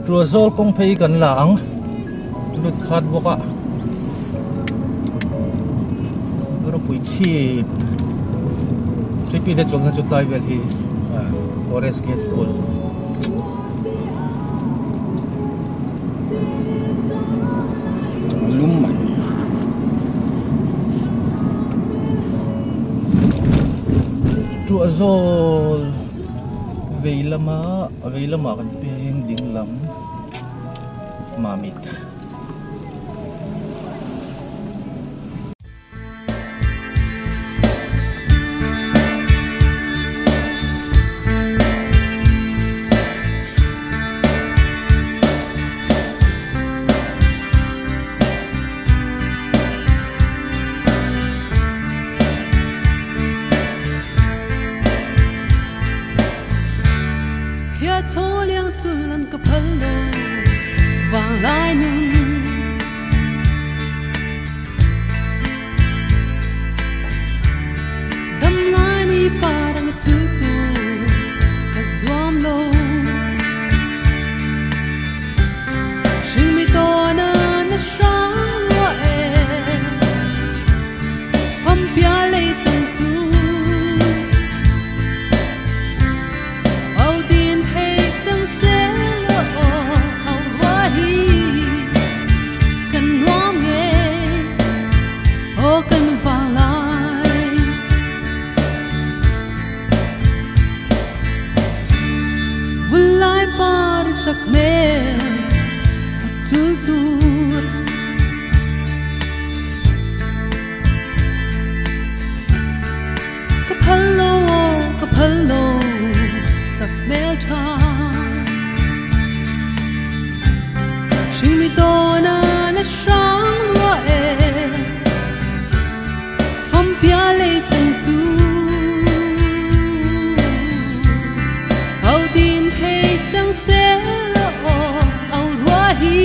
chùa zol kong phei kan lang lut khat boka Rawpuichhip tripi de chong na chu tai vel hi forest gate pol lum mai chùa zol veilama kan peng ding lam Mamit Cho liang chu lan ka phal lo wang lai nu dam lai ni parang chu tu ka zwam lo shin mi to na shang lo e fam pia lei chang chu sak ne chul tur ka phalo sak mel tha shin mi to na shang lo e fam pia le chen tu au din thei chang se hi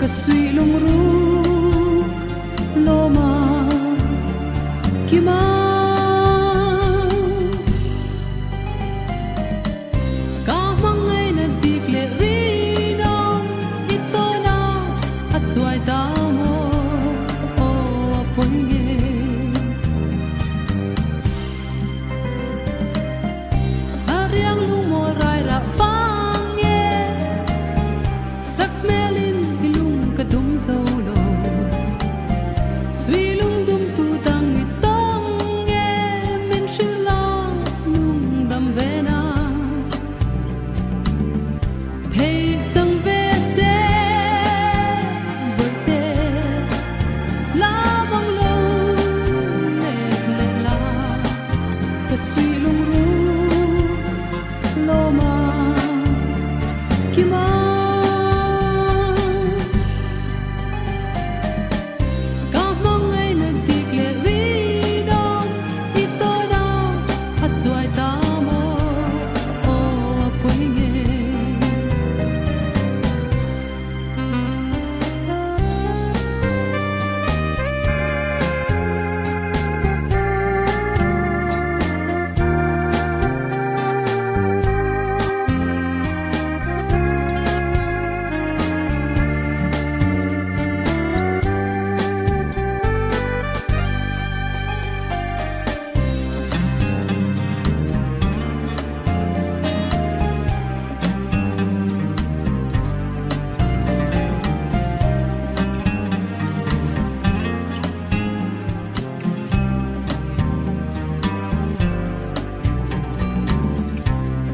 suy lung ru lo ma ki ma ka mang ai na dik le ri no ito na at suai ta mo o apoi nge ariang lu mo rai ra vang ye sak melin ilung ka dum zo lo suy lung dum tu tang ni tong ye men shil la lung dam ve na thei chang ve se bul te la bang lo le le la ka suy lung ru lo ma ki ma ka mong ai na dik le ri no ito da at suai ta mo o apoi nge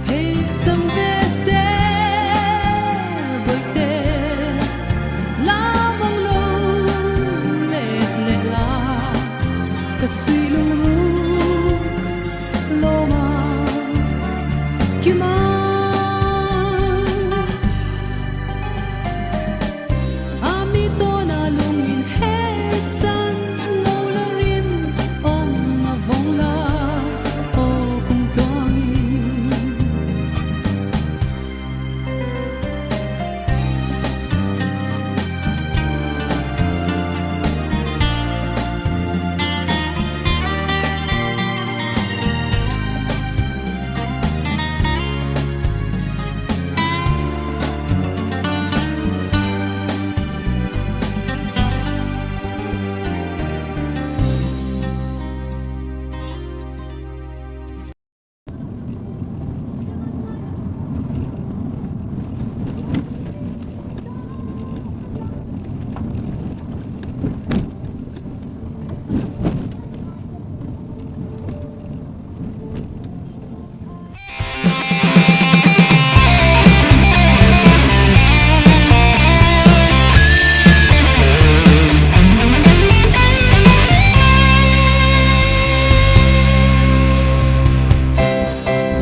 thei chang ve se bul te la bang lo le le la ka suy lung ru lo ma ki ma ami to na lung in he san lo la rin om na vong la o kum tuang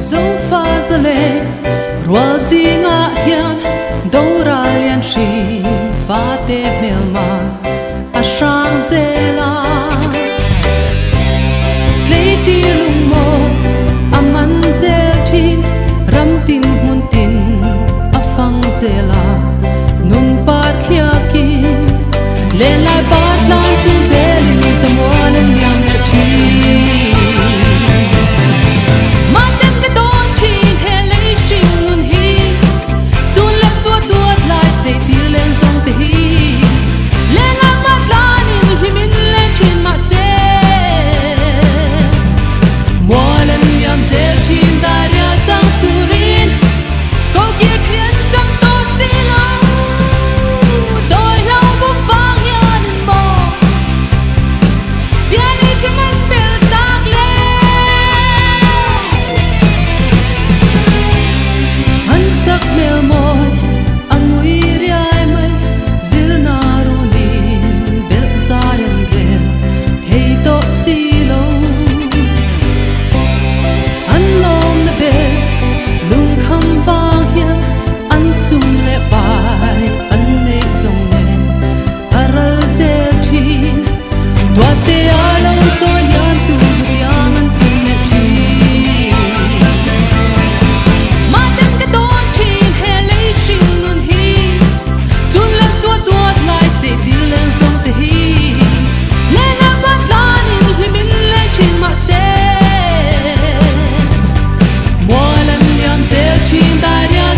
zo fa zale rual zinga hian dora lian shi fa te melma a shang zela klei ti lung mo aman zel thin ram tin mun tin a fang zela nun par khia ki le lai bat lan chung zel ni zamwan an yang na thi Maten ke don chin he lei shing nun hi chun lek suat duat lai tle tir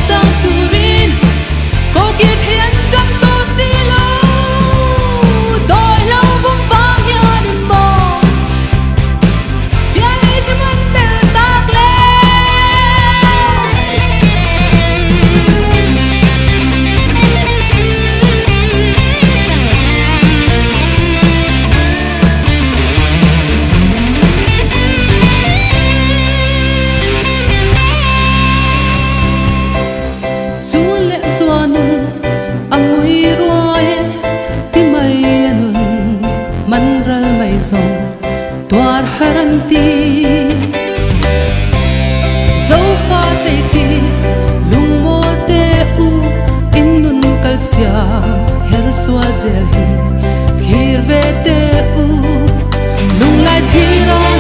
chang turin ko ki thian cham to si lo doi lo bum phang yan in mo bia li thiman bel tak le Sule suanun amui ruae ti mai anun manral mai zong tuar haranti zo fa te ti lungmo te u innun kalsia her swa zel hi thir ve te u lung lai thira